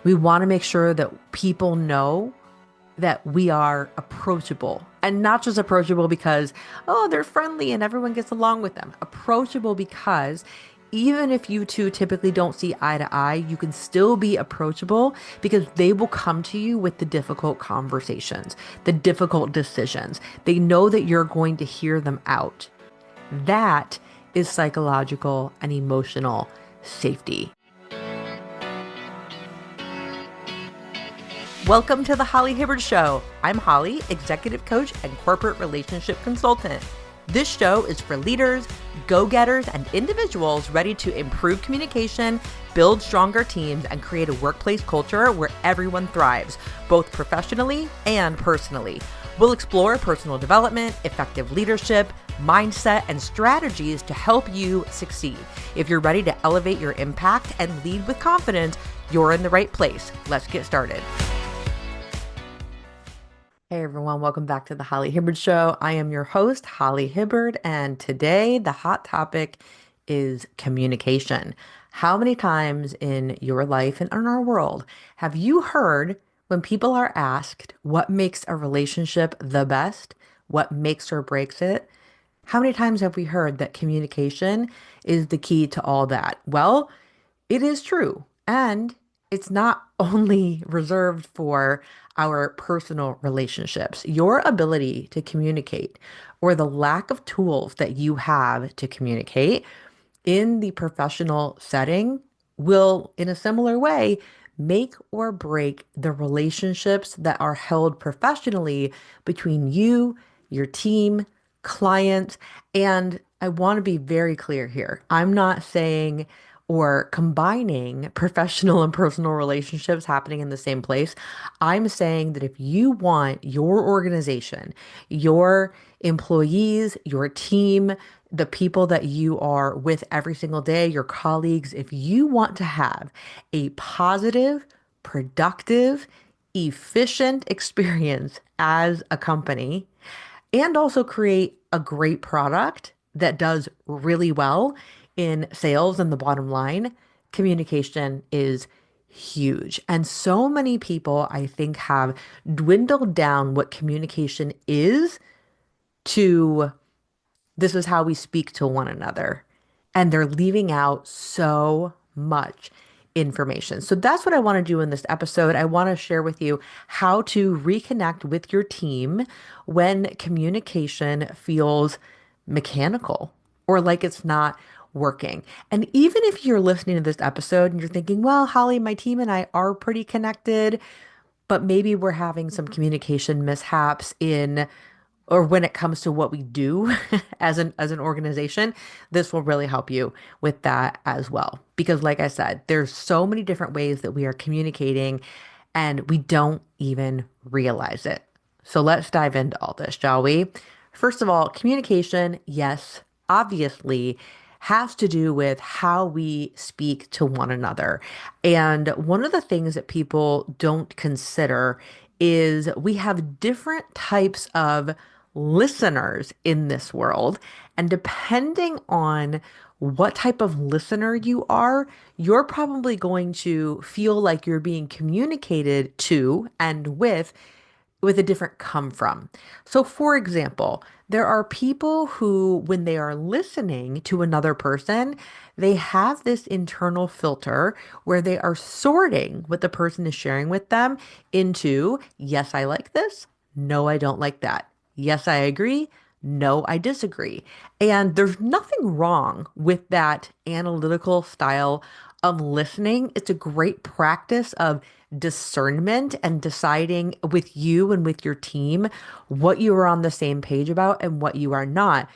We want to make sure that people know that we are approachable, and not just approachable because, oh, they're friendly and everyone gets along with them. Approachable because even if you two typically don't see eye to eye, you can still be approachable because they will come to you with the difficult conversations, the difficult decisions. They know that you're going to hear them out. That is psychological and emotional safety. Welcome to the Holly Hibbard Show. I'm Holly, executive coach and corporate relationship consultant. This show is for leaders, go-getters, and individuals ready to improve communication, build stronger teams, and create a workplace culture where everyone thrives, both professionally and personally. We'll explore personal development, effective leadership, mindset, and strategies to help you succeed. If you're ready to elevate your impact and lead with confidence, you're in the right place. Let's get started. Hey everyone, welcome back to the Holly Hibbard Show. I am your host, Holly Hibbard, and today the hot topic is communication. How many times in your life and in our world have you heard when people are asked what makes a relationship the best, what makes or breaks it? How many times have we heard that communication is the key to all that? Well, it is true. And it's not only reserved for our personal relationships. Your ability to communicate or the lack of tools that you have to communicate in the professional setting will, in a similar way, make or break the relationships that are held professionally between you, your team, clients. And I want to be very clear here. I'm not saying or combining professional and personal relationships happening in the same place. I'm saying that if you want your organization, your employees, your team, the people that you are with every single day, your colleagues, if you want to have a positive, productive, efficient experience as a company, and also create a great product that does really well in sales and the bottom line, communication is huge. And so many people, I think, have dwindled down what communication is to this is how we speak to one another. And they're leaving out so much information. So that's what I want to do in this episode. I want to share with you how to reconnect with your team when communication feels mechanical or like it's not working. And even if you're listening to this episode and you're thinking, well, Holly, my team and I are pretty connected, but maybe we're having some communication mishaps in or when it comes to what we do as an organization, this will really help you with that as well. Because like I said, there's so many different ways that we are communicating and we don't even realize it. So let's dive into all this, shall we? First of all, communication, yes, obviously has to do with how we speak to one another. And one of the things that people don't consider is we have different types of listeners in this world. And depending on what type of listener you are, you're probably going to feel like you're being communicated to and with a different come from. So, for example, there are people who, when they are listening to another person, they have this internal filter where they are sorting what the person is sharing with them into, yes, I like this. No, I don't like that. Yes, I agree. No, I disagree. And there's nothing wrong with that analytical style of listening. It's a great practice of discernment and deciding with you and with your team what you are on the same page about and what you are not.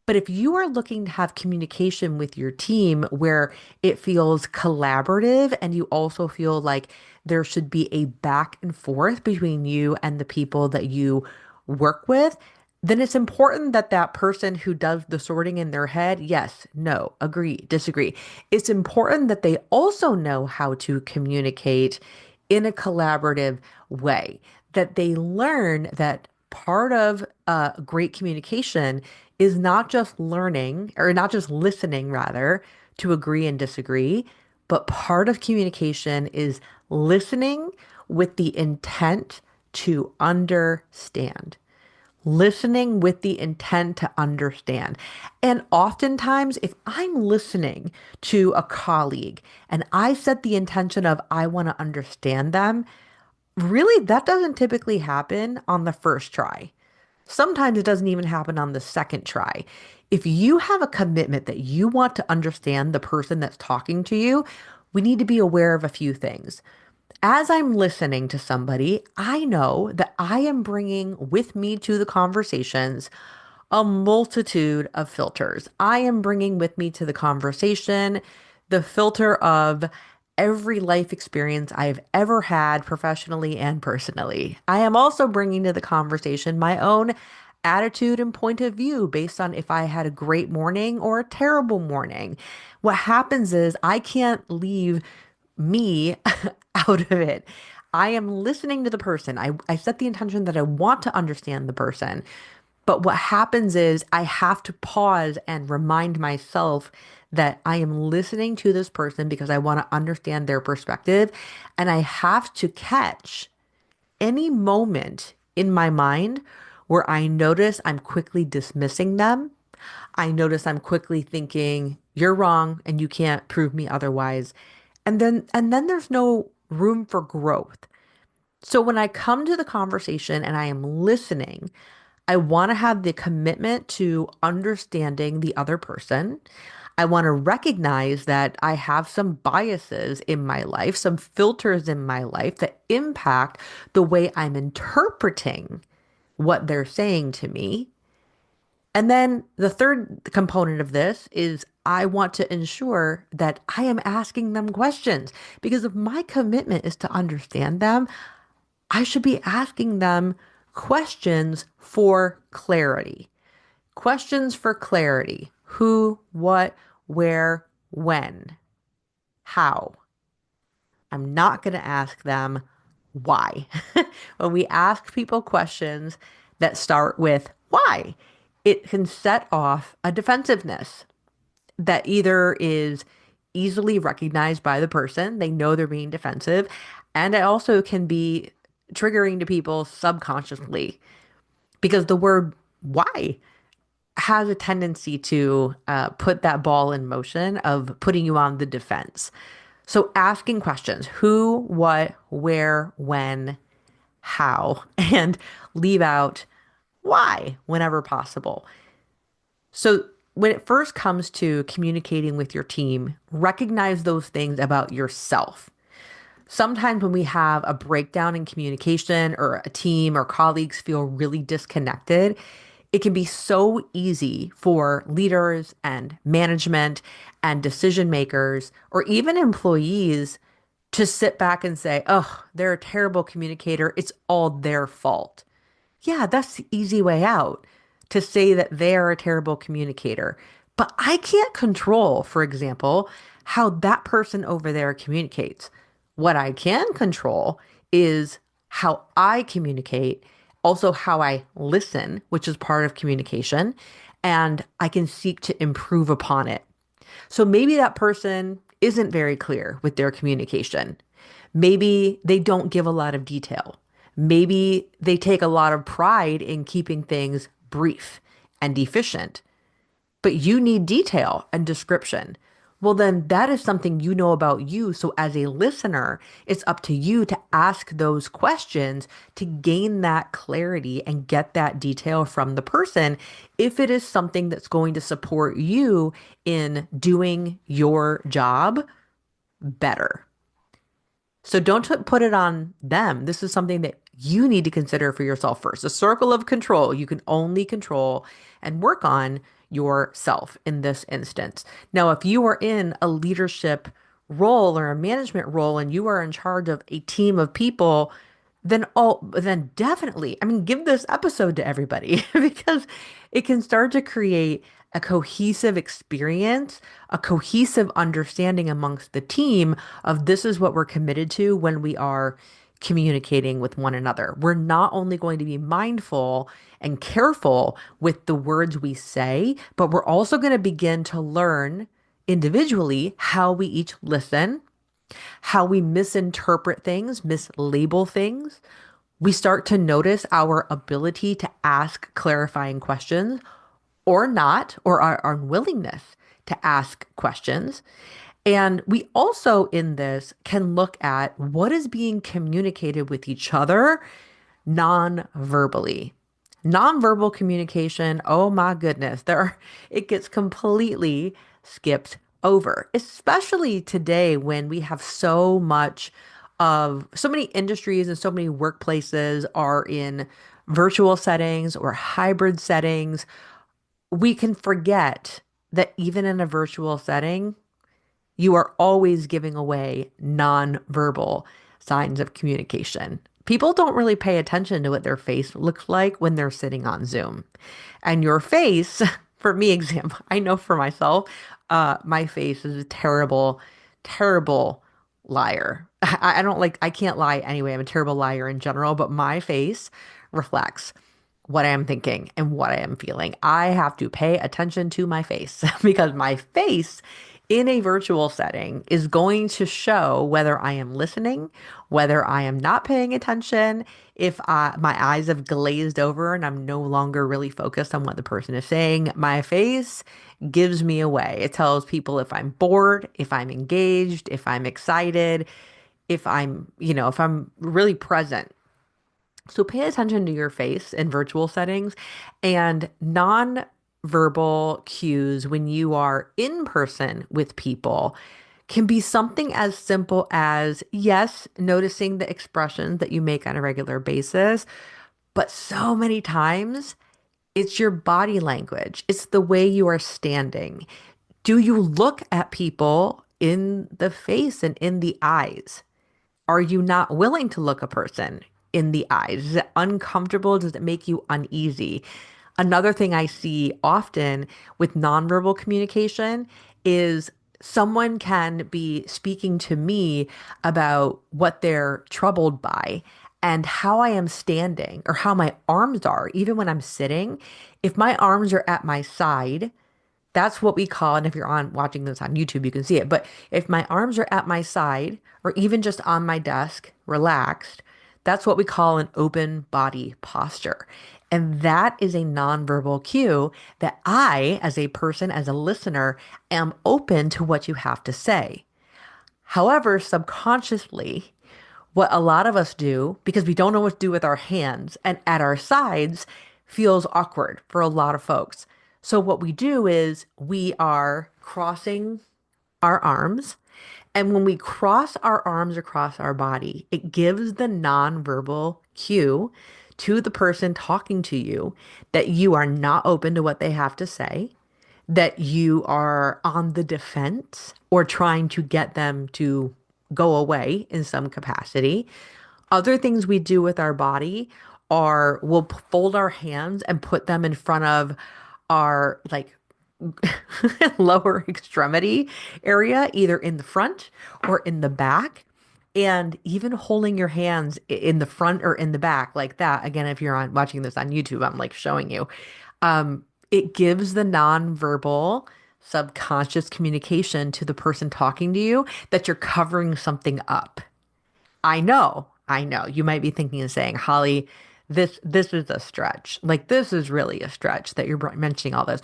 But if you are looking to have communication with your team where it feels collaborative and you also feel like there should be a back and forth between you and the people that you work with, then it's important that that person who does the sorting in their head, yes, no, agree, disagree. It's important that they also know how to communicate in a collaborative way, that they learn that part of great communication is not just learning or not just listening rather to agree and disagree, but part of communication is listening with the intent to understand. Listening with the intent to understand. And oftentimes, if I'm listening to a colleague and I set the intention of I want to understand them, really that doesn't typically happen on the first try. Sometimes it doesn't even happen on the second try. If you have a commitment that you want to understand the person that's talking to you, we need to be aware of a few things. As I'm listening to somebody, I know that I am bringing with me to the conversations a multitude of filters. I am bringing with me to the conversation the filter of every life experience I've ever had professionally and personally. I am also bringing to the conversation my own attitude and point of view based on if I had a great morning or a terrible morning. What happens is I can't leave me out of it. I am listening to the person. I set the intention that I want to understand the person. But what happens is I have to pause and remind myself that I am listening to this person because I want to understand their perspective. And I have to catch any moment in my mind where I notice I'm quickly dismissing them. I notice I'm quickly thinking, you're wrong and you can't prove me otherwise. And then there's no room for growth. So when I come to the conversation and I am listening, I want to have the commitment to understanding the other person. I want to recognize that I have some biases in my life, some filters in my life that impact the way I'm interpreting what they're saying to me. And then the third component of this is I want to ensure that I am asking them questions because if my commitment is to understand them, I should be asking them questions for clarity. Questions for clarity. Who, what, where, when, how. I'm not going to ask them why. When we ask people questions that start with why, it can set off a defensiveness that either is easily recognized by the person, they know they're being defensive, and it also can be triggering to people subconsciously because the word why has a tendency to put that ball in motion of putting you on the defense. So asking questions, who, what, where, when, how, and leave out why whenever possible. So when it first comes to communicating with your team, recognize those things about yourself. Sometimes when we have a breakdown in communication or a team or colleagues feel really disconnected, it can be so easy for leaders and management and decision makers or even employees to sit back and say, oh, they're a terrible communicator. It's all their fault. Yeah, that's the easy way out to say that they are a terrible communicator. But I can't control, for example, how that person over there communicates. What I can control is how I communicate, also how I listen, which is part of communication, and I can seek to improve upon it. So maybe that person isn't very clear with their communication. Maybe they don't give a lot of detail. Maybe they take a lot of pride in keeping things brief and efficient, but you need detail and description. Well, then that is something you know about you. So as a listener, it's up to you to ask those questions to gain that clarity and get that detail from the person if it is something that's going to support you in doing your job better. So don't put it on them. This is something that you need to consider for yourself first. A circle of control. You can only control and work on yourself in this instance. Now, if you are in a leadership role or a management role and you are in charge of a team of people, then definitely, I mean, give this episode to everybody because it can start to create a cohesive experience, a cohesive understanding amongst the team of this is what we're committed to when we are communicating with one another. We're not only going to be mindful and careful with the words we say, but we're also going to begin to learn individually how we each listen, how we misinterpret things, mislabel things. We start to notice our ability to ask clarifying questions or not, or our unwillingness to ask questions. And we also, in this, can look at what is being communicated with each other non-verbally. Nonverbal communication, oh my goodness, it gets completely skipped over, especially today when we have so many industries and so many workplaces are in virtual settings or hybrid settings. We can forget that even in a virtual setting, you are always giving away nonverbal signs of communication. People don't really pay attention to what their face looks like when they're sitting on Zoom. And your face, for me, example, I know for myself, my face is a terrible, terrible liar. I can't lie anyway. I'm a terrible liar in general, but my face reflects what I am thinking and what I am feeling. I have to pay attention to my face because my face in a virtual setting is going to show whether I am listening, whether I am not paying attention, if my eyes have glazed over and I'm no longer really focused on what the person is saying. My face gives me away. It tells people if I'm bored, if I'm engaged, if I'm excited, if I'm really present. So pay attention to your face in virtual settings and non-verbal cues when you are in person with people can be something as simple as, yes, noticing the expressions that you make on a regular basis, but so many times it's your body language. It's the way you are standing. Do you look at people in the face and in the eyes? Are you not willing to look a person in the eyes? Is it uncomfortable? Does it make you uneasy? Another thing I see often with nonverbal communication is someone can be speaking to me about what they're troubled by and how I am standing or how my arms are, even when I'm sitting. If my arms are at my side, that's what we call, and if you're on watching this on YouTube, you can see it. But if my arms are at my side or even just on my desk, relaxed, that's what we call an open body posture. And that is a nonverbal cue that I, as a person, as a listener, am open to what you have to say. However, subconsciously, what a lot of us do, because we don't know what to do with our hands and at our sides, feels awkward for a lot of folks. So, what we do is we are crossing our arms. And when we cross our arms across our body, it gives the nonverbal cue to the person talking to you that you are not open to what they have to say, that you are on the defense or trying to get them to go away in some capacity. Other things we do with our body are we'll fold our hands and put them in front of our lower extremity area, either in the front or in the back. And even holding your hands in the front or in the back like that. Again, if you're on watching this on YouTube, I'm like showing you. It gives the nonverbal subconscious communication to the person talking to you that you're covering something up. I know. You might be thinking and saying, Holly, this is a stretch. Like this is really a stretch that you're mentioning all this.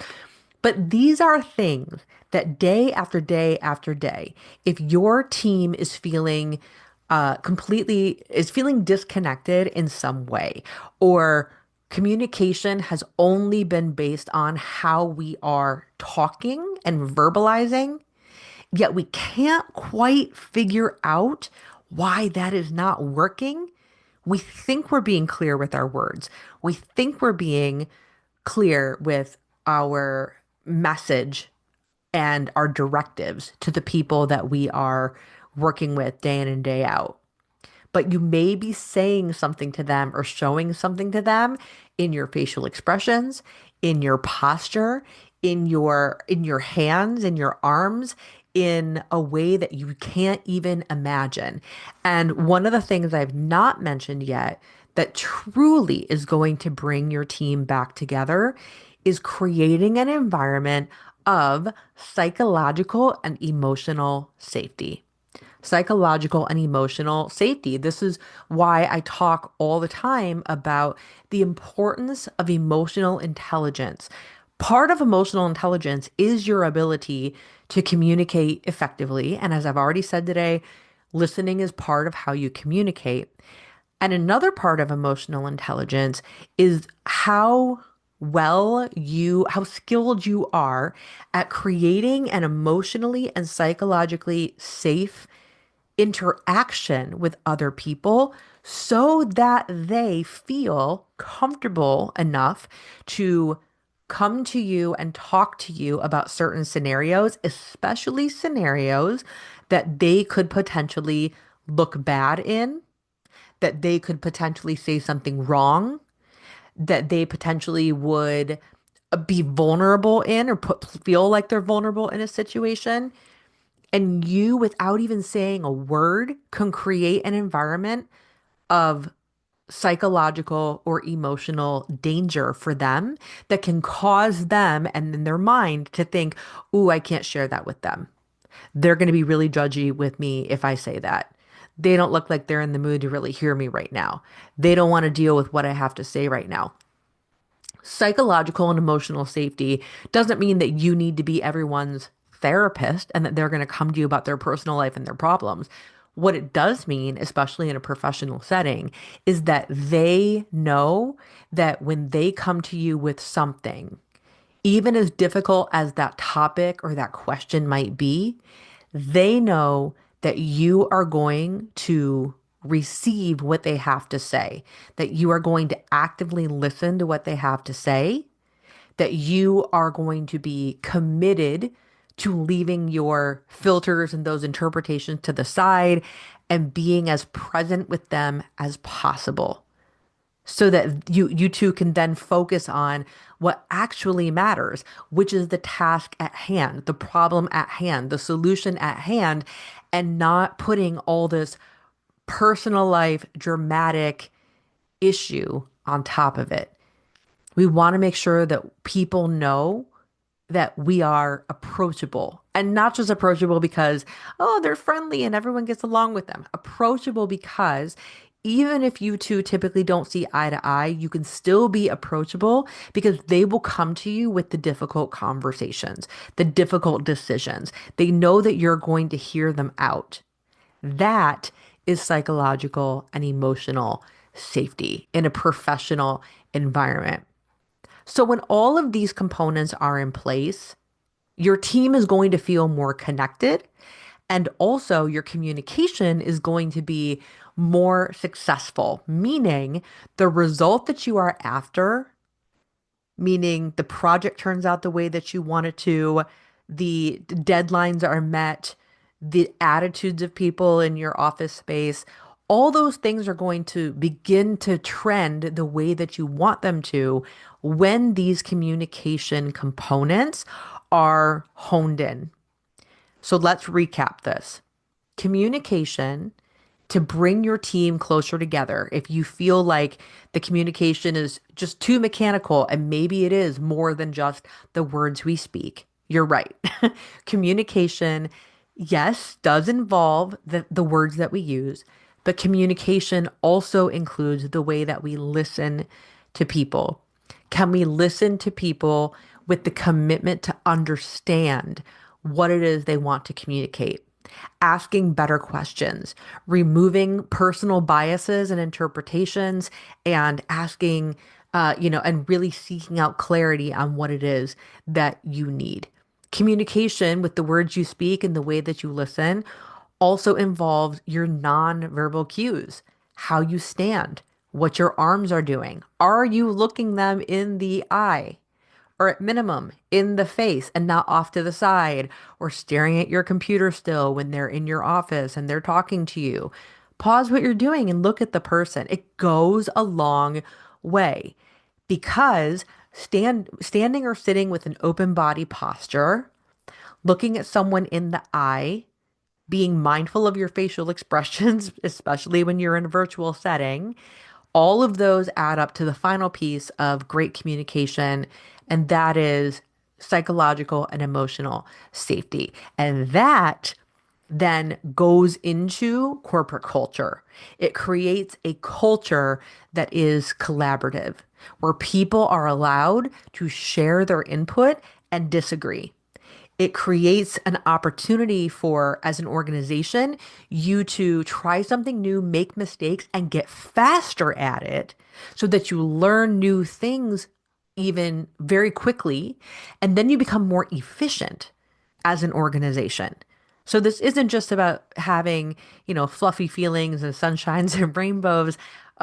But these are things that day after day after day, if your team is feeling feeling disconnected in some way, or communication has only been based on how we are talking and verbalizing, yet we can't quite figure out why that is not working. We think we're being clear with our words. We think we're being clear with our message and our directives to the people that we are working with day in and day out. But you may be saying something to them or showing something to them in your facial expressions, in your posture, in your hands, in your arms, in a way that you can't even imagine. And one of the things I've not mentioned yet that truly is going to bring your team back together is creating an environment of psychological and emotional safety. Psychological and emotional safety. This is why I talk all the time about the importance of emotional intelligence. Part of emotional intelligence is your ability to communicate effectively. And as I've already said today, listening is part of how you communicate. And another part of emotional intelligence is how skilled you are at creating an emotionally and psychologically safe interaction with other people so that they feel comfortable enough to come to you and talk to you about certain scenarios, especially scenarios that they could potentially look bad in, that they could potentially say something wrong, that they potentially would be vulnerable in or feel like they're vulnerable in a situation. And you, without even saying a word, can create an environment of psychological or emotional danger for them that can cause them and in their mind to think, ooh, I can't share that with them. They're going to be really judgy with me if I say that. They don't look like they're in the mood to really hear me right now. They don't want to deal with what I have to say right now. Psychological and emotional safety doesn't mean that you need to be everyone's therapist and that they're going to come to you about their personal life and their problems. What it does mean, especially in a professional setting, is that they know that when they come to you with something, even as difficult as that topic or that question might be, they know that you are going to receive what they have to say, that you are going to actively listen to what they have to say, that you are going to be committed to leaving your filters and those interpretations to the side and being as present with them as possible so that you two can then focus on what actually matters, which is the task at hand, the problem at hand, the solution at hand, and not putting all this personal life dramatic issue on top of it. We want to make sure that people know that we are approachable and not just approachable because, oh, they're friendly and everyone gets along with them. Approachable because even if you two typically don't see eye to eye, you can still be approachable because they will come to you with the difficult conversations, the difficult decisions. They know that you're going to hear them out. That is psychological and emotional safety in a professional environment. So when all of these components are in place, your team is going to feel more connected. And also, your communication is going to be more successful, meaning the result that you are after, meaning the project turns out the way that you want it to, the deadlines are met, the attitudes of people in your office space, all those things are going to begin to trend the way that you want them to when these communication components are honed in. So let's recap this. Communication to bring your team closer together. If you feel like the communication is just too mechanical, and maybe it is more than just the words we speak, you're right. Communication, yes, does involve the words that we use, but communication also includes the way that we listen to people. Can we listen to people with the commitment to understand what it is they want to communicate? Asking better questions, removing personal biases and interpretations, and asking, and really seeking out clarity on what it is that you need. Communication with the words you speak and the way that you listen also involves your nonverbal cues, how you stand, what your arms are doing. Are you looking them in the eye? Or at minimum in the face and not off to the side or staring at your computer still when they're in your office and they're talking to you. Pause what you're doing and look at the person. It goes a long way because standing or sitting with an open body posture, looking at someone in the eye, being mindful of your facial expressions, especially when you're in a virtual setting, all of those add up to the final piece of great communication, and that is psychological and emotional safety. And that then goes into corporate culture. It creates a culture that is collaborative, where people are allowed to share their input and disagree. It creates an opportunity for, as an organization, you to try something new, make mistakes, and get faster at it so that you learn new things even very quickly. And then you become more efficient as an organization. So this isn't just about having, fluffy feelings and sunshines and rainbows,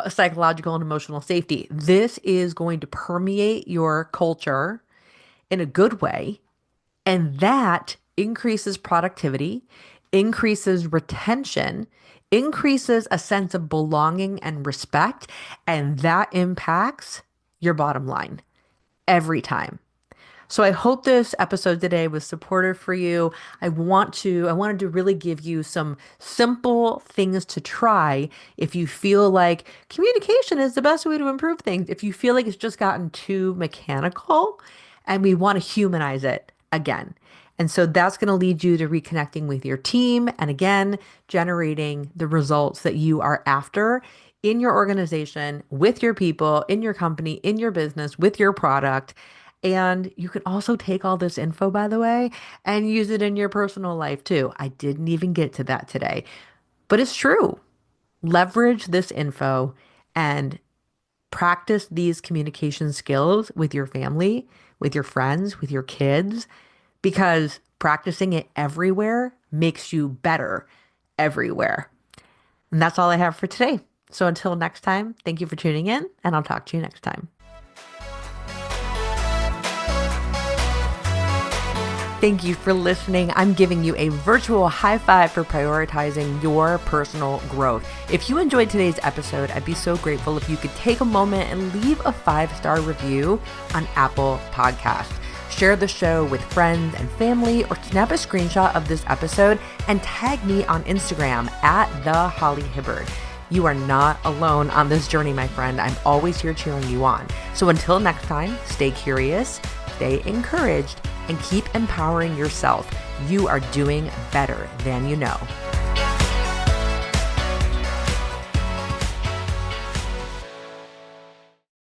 psychological and emotional safety. This is going to permeate your culture in a good way, and that increases productivity, increases retention, increases a sense of belonging and respect, and that impacts your bottom line every time. So I hope this episode today was supportive for you. I wanted to really give you some simple things to try if you feel like communication is the best way to improve things. If you feel like it's just gotten too mechanical and we want to humanize it again. And so that's going to lead you to reconnecting with your team and again, generating the results that you are after in your organization, with your people, in your company, in your business, with your product. And you can also take all this info, by the way, and use it in your personal life too. I didn't even get to that today, but it's true. Leverage this info and practice these communication skills with your family, with your friends, with your kids, because practicing it everywhere makes you better everywhere. And that's all I have for today. So until next time, thank you for tuning in, and I'll talk to you next time. Thank you for listening. I'm giving you a virtual high five for prioritizing your personal growth. If you enjoyed today's episode, I'd be so grateful if you could take a moment and leave a 5-star review on Apple Podcasts. Share the show with friends and family, or snap a screenshot of this episode and tag me on Instagram at @HollyHibbard. You are not alone on this journey, my friend. I'm always here cheering you on. So until next time, stay curious, stay encouraged, and keep empowering yourself. You are doing better than you know.